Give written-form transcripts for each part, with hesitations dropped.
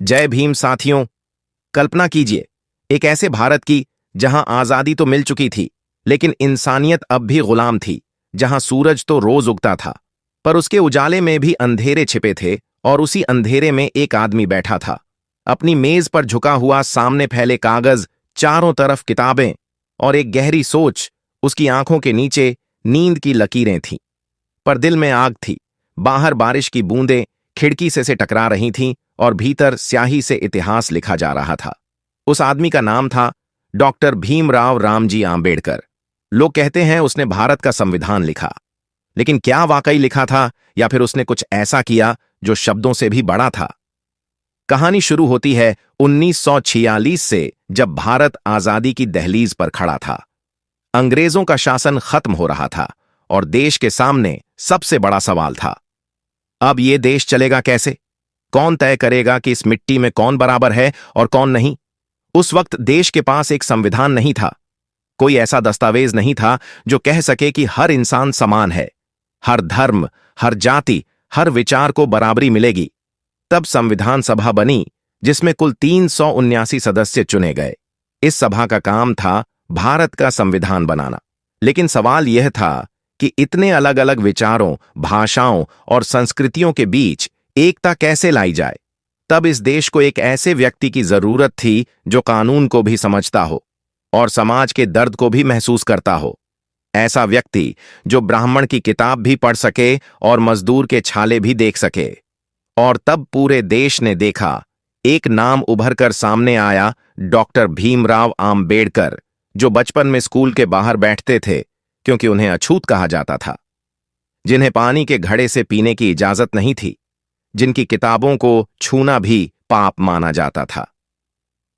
जय भीम साथियों। कल्पना कीजिए एक ऐसे भारत की जहां आजादी तो मिल चुकी थी, लेकिन इंसानियत अब भी गुलाम थी। जहां सूरज तो रोज उगता था, पर उसके उजाले में भी अंधेरे छिपे थे, और उसी अंधेरे में एक आदमी बैठा था, अपनी मेज पर झुका हुआ, सामने फैले कागज, चारों तरफ किताबें और एक गहरी सोच। उसकी आंखों के नीचे नींद की लकीरें थीं, पर दिल में आग थी। बाहर बारिश की बूंदें खिड़की से टकरा रही थीं और भीतर स्याही से इतिहास लिखा जा रहा था। उस आदमी का नाम था डॉक्टर भीमराव रामजी आंबेडकर। लोग कहते हैं उसने भारत का संविधान लिखा, लेकिन क्या वाकई लिखा था, या फिर उसने कुछ ऐसा किया जो शब्दों से भी बड़ा था? कहानी शुरू होती है 1946 से, जब भारत आजादी की दहलीज पर खड़ा था। अंग्रेजों का शासन खत्म हो रहा था और देश के सामने सबसे बड़ा सवाल था, अब यह देश चलेगा कैसे? कौन तय करेगा कि इस मिट्टी में कौन बराबर है और कौन नहीं? उस वक्त देश के पास एक संविधान नहीं था, कोई ऐसा दस्तावेज नहीं था जो कह सके कि हर इंसान समान है, हर धर्म, हर जाति, हर विचार को बराबरी मिलेगी। तब संविधान सभा बनी, जिसमें कुल 379 सदस्य चुने गए। इस सभा का काम था भारत का संविधान बनाना। लेकिन सवाल यह था कि इतने अलग अलग विचारों, भाषाओं और संस्कृतियों के बीच एकता कैसे लाई जाए? तब इस देश को एक ऐसे व्यक्ति की जरूरत थी जो कानून को भी समझता हो और समाज के दर्द को भी महसूस करता हो। ऐसा व्यक्ति जो ब्राह्मण की किताब भी पढ़ सके और मजदूर के छाले भी देख सके। और तब पूरे देश ने देखा, एक नाम उभर कर सामने आया, डॉक्टर भीमराव आंबेडकर, जो बचपन में स्कूल के बाहर बैठते थे क्योंकि उन्हें अछूत कहा जाता था, जिन्हें पानी के घड़े से पीने की इजाजत नहीं थी, जिनकी किताबों को छूना भी पाप माना जाता था।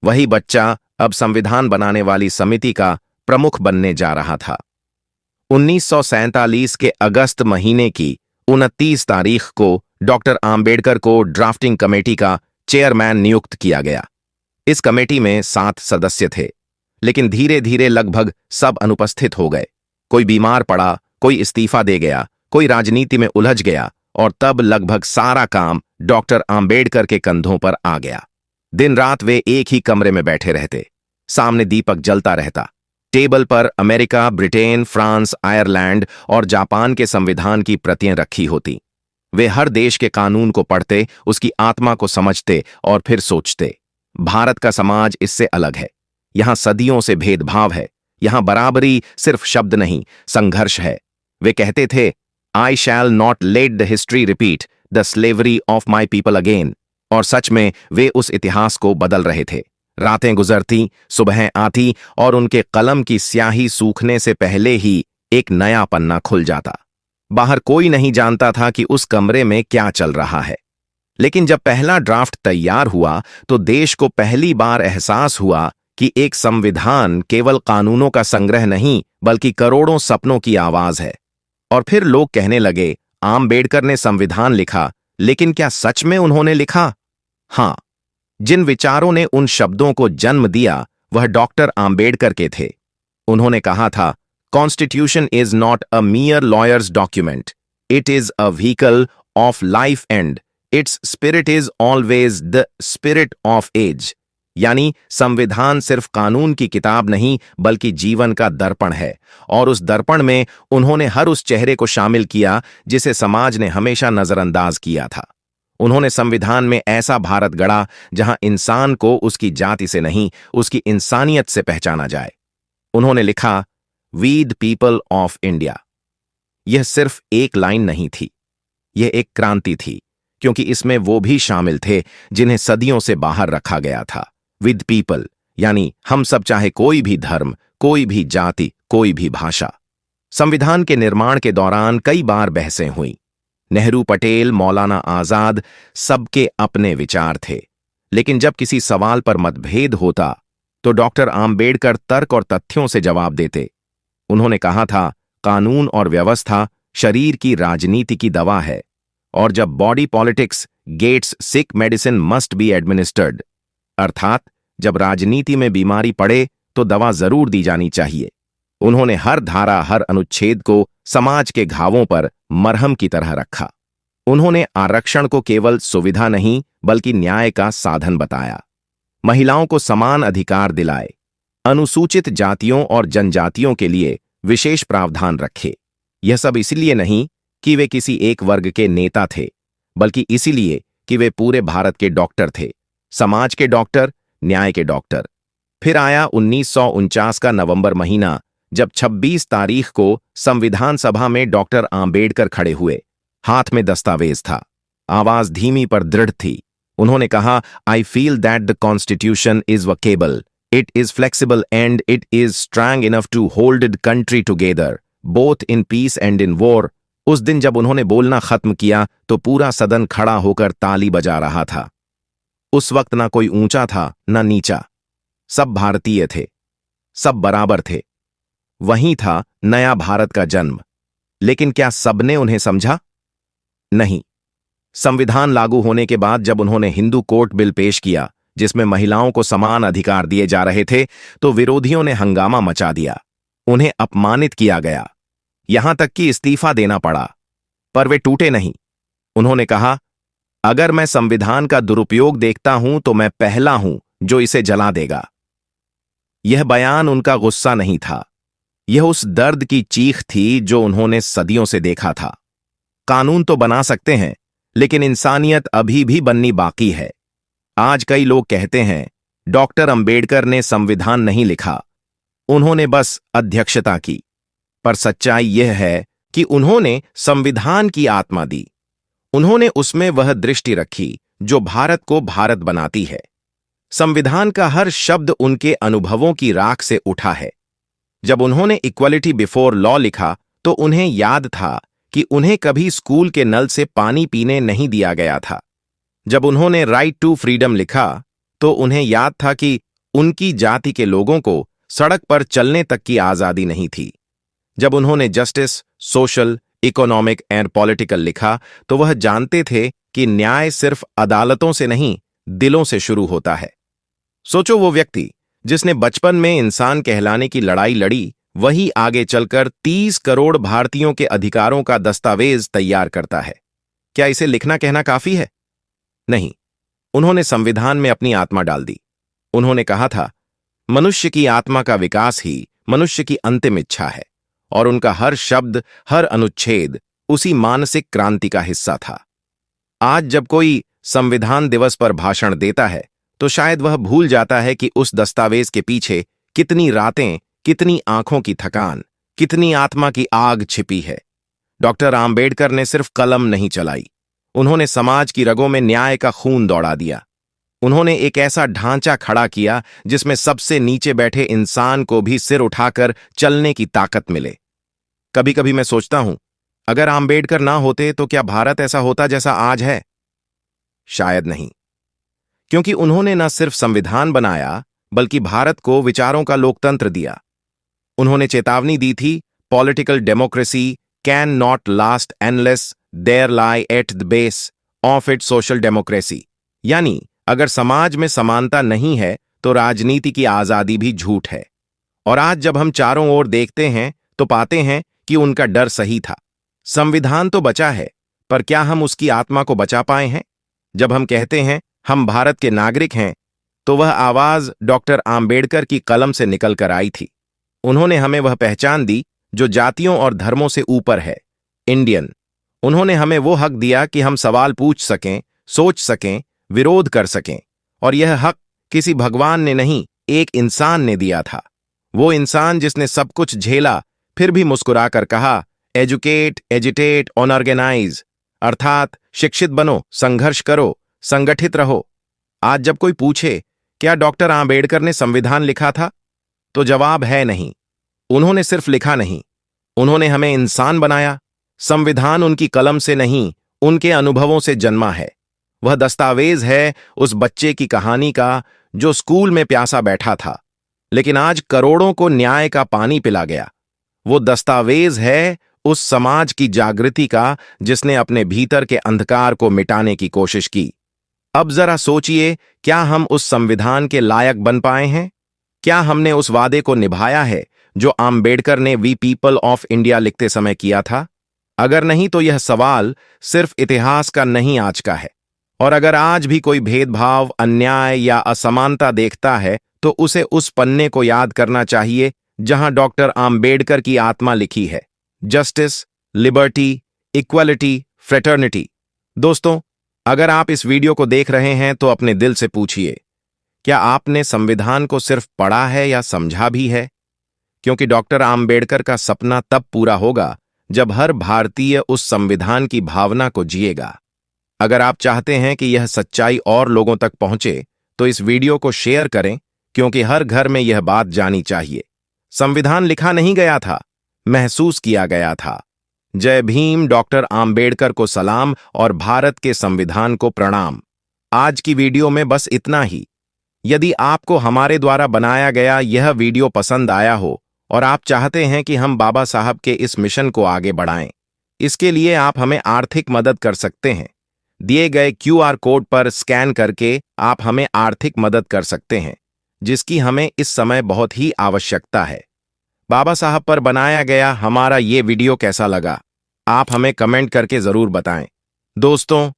वही बच्चा अब संविधान बनाने वाली समिति का प्रमुख बनने जा रहा था। 1947 के अगस्त महीने की 29 तारीख को डॉक्टर आंबेडकर को ड्राफ्टिंग कमेटी का चेयरमैन नियुक्त किया गया। इस कमेटी में 7 सदस्य थे, लेकिन धीरे धीरे लगभग सब अनुपस्थित हो गए। कोई बीमार पड़ा, कोई इस्तीफा दे गया, कोई राजनीति में उलझ गया, और तब लगभग सारा काम डॉक्टर आंबेडकर के कंधों पर आ गया। दिन रात वे एक ही कमरे में बैठे रहते, सामने दीपक जलता रहता, टेबल पर अमेरिका, ब्रिटेन, फ्रांस, आयरलैंड और जापान के संविधान की प्रतियां रखी होती। वे हर देश के कानून को पढ़ते, उसकी आत्मा को समझते और फिर सोचते, भारत का समाज इससे अलग है। यहां सदियों से भेदभाव है, यहां बराबरी सिर्फ शब्द नहीं, संघर्ष है। वे कहते थे, I shall not let the history repeat the slavery of my people again. और सच में वे उस इतिहास को बदल रहे थे। रातें गुजरती, सुबहें आती, और उनके कलम की स्याही सूखने से पहले ही एक नया पन्ना खुल जाता। बाहर कोई नहीं जानता था कि उस कमरे में क्या चल रहा है। लेकिन जब पहला ड्राफ्ट तैयार हुआ, तो देश को पहली बार एहसास हुआ कि एक संविधान केवल कानूनों का संग्रह नहीं, बल्कि करोड़ों सपनों की आवाज है। और फिर लोग कहने लगे, आंबेडकर ने संविधान लिखा, लेकिन क्या सच में उन्होंने लिखा? हां, जिन विचारों ने उन शब्दों को जन्म दिया, वह डॉक्टर आंबेडकर के थे। उन्होंने कहा था, constitution is not a mere lawyers document, it is a vehicle of life and its spirit is always the spirit of age. यानी संविधान सिर्फ कानून की किताब नहीं, बल्कि जीवन का दर्पण है। और उस दर्पण में उन्होंने हर उस चेहरे को शामिल किया जिसे समाज ने हमेशा नजरअंदाज किया था। उन्होंने संविधान में ऐसा भारत गढ़ा जहां इंसान को उसकी जाति से नहीं, उसकी इंसानियत से पहचाना जाए। उन्होंने लिखा, we the people of India. यह सिर्फ एक लाइन नहीं थी, यह एक क्रांति थी, क्योंकि इसमें वो भी शामिल थे जिन्हें सदियों से बाहर रखा गया था। विद पीपल यानी हम सब, चाहे कोई भी धर्म, कोई भी जाति, कोई भी भाषा। संविधान के निर्माण के दौरान कई बार बहसें हुईं। नेहरू, पटेल, मौलाना आजाद, सबके अपने विचार थे। लेकिन जब किसी सवाल पर मतभेद होता, तो डॉक्टर आंबेडकर तर्क और तथ्यों से जवाब देते। उन्होंने कहा था, कानून और व्यवस्था शरीर की राजनीति की दवा है, और जब body politics gets sick medicine must be administered. अर्थात जब राजनीति में बीमारी पड़े तो दवा जरूर दी जानी चाहिए। उन्होंने हर धारा, हर अनुच्छेद को समाज के घावों पर मरहम की तरह रखा। उन्होंने आरक्षण को केवल सुविधा नहीं बल्कि न्याय का साधन बताया। महिलाओं को समान अधिकार दिलाए, अनुसूचित जातियों और जनजातियों के लिए विशेष प्रावधान रखे। यह सब इसलिए नहीं कि वे किसी एक वर्ग के नेता थे, बल्कि इसीलिए कि वे पूरे भारत के डॉक्टर थे, समाज के डॉक्टर, न्याय के डॉक्टर। फिर आया 1949 का नवंबर महीना, जब 26 तारीख को संविधान सभा में डॉक्टर आंबेडकर खड़े हुए। हाथ में दस्तावेज था, आवाज धीमी पर दृढ़ थी। उन्होंने कहा, I feel that the constitution is workable, it is flexible and it is strong enough to hold the country together both in peace and in war. उस दिन जब उन्होंने बोलना खत्म किया तो पूरा सदन खड़ा होकर ताली बजा रहा था। उस वक्त ना कोई ऊंचा था ना नीचा, सब भारतीय थे, सब बराबर थे। वहीं था नया भारत का जन्म। लेकिन क्या सबने उन्हें समझा? नहीं। संविधान लागू होने के बाद जब उन्होंने हिंदू कोर्ट बिल पेश किया जिसमें महिलाओं को समान अधिकार दिए जा रहे थे, तो विरोधियों ने हंगामा मचा दिया। उन्हें अपमानित किया गया, यहां तक कि इस्तीफा देना पड़ा। पर वे टूटे नहीं। उन्होंने कहा, अगर मैं संविधान का दुरुपयोग देखता हूं तो मैं पहला हूं जो इसे जला देगा। यह बयान उनका गुस्सा नहीं था, यह उस दर्द की चीख थी जो उन्होंने सदियों से देखा था। कानून तो बना सकते हैं, लेकिन इंसानियत अभी भी बननी बाकी है। आज कई लोग कहते हैं, डॉक्टर अंबेडकर ने संविधान नहीं लिखा, उन्होंने बस अध्यक्षता की। पर सच्चाई यह है कि उन्होंने संविधान की आत्मा दी। उन्होंने उसमें वह दृष्टि रखी जो भारत को भारत बनाती है। संविधान का हर शब्द उनके अनुभवों की राख से उठा है। जब उन्होंने इक्वलिटी बिफोर लॉ लिखा तो उन्हें याद था कि उन्हें कभी स्कूल के नल से पानी पीने नहीं दिया गया था। जब उन्होंने राइट टू फ्रीडम लिखा तो उन्हें याद था कि उनकी जाति के लोगों को सड़क पर चलने तक की आजादी नहीं थी। जब उन्होंने justice, social, economic and political लिखा तो वह जानते थे कि न्याय सिर्फ अदालतों से नहीं, दिलों से शुरू होता है। सोचो, वो व्यक्ति जिसने बचपन में इंसान कहलाने की लड़ाई लड़ी, वही आगे चलकर 30 करोड़ भारतीयों के अधिकारों का दस्तावेज तैयार करता है। क्या इसे लिखना कहना काफी है? नहीं। उन्होंने संविधान में अपनी आत्मा डाल दी। उन्होंने कहा था, मनुष्य की आत्मा का विकास ही मनुष्य की अंतिम इच्छा है, और उनका हर शब्द, हर अनुच्छेद उसी मानसिक क्रांति का हिस्सा था। आज जब कोई संविधान दिवस पर भाषण देता है तो शायद वह भूल जाता है कि उस दस्तावेज के पीछे कितनी रातें, कितनी आंखों की थकान, कितनी आत्मा की आग छिपी है। डॉक्टर आंबेडकर ने सिर्फ कलम नहीं चलाई, उन्होंने समाज की रगों में न्याय का खून दौड़ा दिया। उन्होंने एक ऐसा ढांचा खड़ा किया जिसमें सबसे नीचे बैठे इंसान को भी सिर उठाकर चलने की ताकत मिले। कभी कभी मैं सोचता हूं, अगर आंबेडकर ना होते तो क्या भारत ऐसा होता जैसा आज है? शायद नहीं, क्योंकि उन्होंने न सिर्फ संविधान बनाया बल्कि भारत को विचारों का लोकतंत्र दिया। उन्होंने चेतावनी दी थी, political democracy can not last unless there lie at the base of it social democracy. यानी अगर समाज में समानता नहीं है तो राजनीति की आजादी भी झूठ है। और आज जब हम चारों ओर देखते हैं तो पाते हैं कि उनका डर सही था। संविधान तो बचा है, पर क्या हम उसकी आत्मा को बचा पाए हैं? जब हम कहते हैं हम भारत के नागरिक हैं, तो वह आवाज डॉक्टर आंबेडकर की कलम से निकल कर आई थी। उन्होंने हमें वह पहचान दी जो जातियों और धर्मों से ऊपर है, इंडियन। उन्होंने हमें वो हक दिया कि हम सवाल पूछ सकें, सोच सकें, विरोध कर सकें। और यह हक किसी भगवान ने नहीं, एक इंसान ने दिया था। वो इंसान जिसने सब कुछ झेला फिर भी मुस्कुराकर कहा, एजुकेट, एजिटेट, ऑर्गेनाइज, अर्थात शिक्षित बनो, संघर्ष करो, संगठित रहो। आज जब कोई पूछे क्या डॉक्टर आंबेडकर ने संविधान लिखा था, तो जवाब है नहीं। उन्होंने सिर्फ लिखा नहीं, उन्होंने हमें इंसान बनाया। संविधान उनकी कलम से नहीं, उनके अनुभवों से जन्मा है। वह दस्तावेज है उस बच्चे की कहानी का जो स्कूल में प्यासा बैठा था, लेकिन आज करोड़ों को न्याय का पानी पिला गया। वो दस्तावेज है उस समाज की जागृति का जिसने अपने भीतर के अंधकार को मिटाने की कोशिश की। अब जरा सोचिए, क्या हम उस संविधान के लायक बन पाए हैं? क्या हमने उस वादे को निभाया है जो आंबेडकर ने वी पीपल ऑफ इंडिया लिखते समय किया था? अगर नहीं तो यह सवाल सिर्फ इतिहास का नहीं आज का है। और अगर आज भी कोई भेदभाव, अन्याय या असमानता देखता है तो उसे उस पन्ने को याद करना चाहिए जहां डॉक्टर आम्बेडकर की आत्मा लिखी है, जस्टिस, लिबर्टी, इक्वलिटी, फ्रेटर्निटी। दोस्तों, अगर आप इस वीडियो को देख रहे हैं तो अपने दिल से पूछिए, क्या आपने संविधान को सिर्फ पढ़ा है या समझा भी है? क्योंकि डॉक्टर आम्बेडकर का सपना तब पूरा होगा जब हर भारतीय उस संविधान की भावना को जिएगा। अगर आप चाहते हैं कि यह सच्चाई और लोगों तक पहुंचे तो इस वीडियो को शेयर करें, क्योंकि हर घर में यह बात जानी चाहिए। संविधान लिखा नहीं गया था, महसूस किया गया था। जय भीम, डॉक्टर आम्बेडकर को सलाम और भारत के संविधान को प्रणाम। आज की वीडियो में बस इतना ही। यदि आपको हमारे द्वारा बनाया गया यह वीडियो पसंद आया हो और आप चाहते हैं कि हम बाबा साहब के इस मिशन को आगे बढ़ाएं, इसके लिए आप हमें आर्थिक मदद कर सकते हैं। दिए गए QR कोड पर स्कैन करके आप हमें आर्थिक मदद कर सकते हैं, जिसकी हमें इस समय बहुत ही आवश्यकता है। बाबा साहब पर बनाया गया हमारा ये वीडियो कैसा लगा, आप हमें कमेंट करके जरूर बताएं। दोस्तों,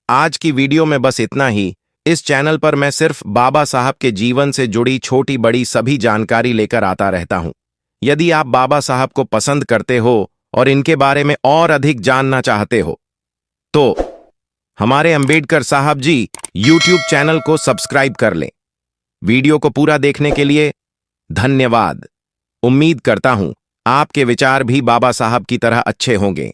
आज की वीडियो में बस इतना ही। इस चैनल पर मैं सिर्फ बाबा साहब के जीवन से जुड़ी छोटी बड़ी सभी जानकारी लेकर आता रहता हूं। यदि आप बाबा साहब को पसंद करते हो और इनके बारे में और अधिक जानना चाहते हो तो हमारे अंबेडकर साहब जी YouTube चैनल को सब्सक्राइब कर लें। वीडियो को पूरा देखने के लिए धन्यवाद। उम्मीद करता हूं आपके विचार भी बाबा साहब की तरह अच्छे होंगे।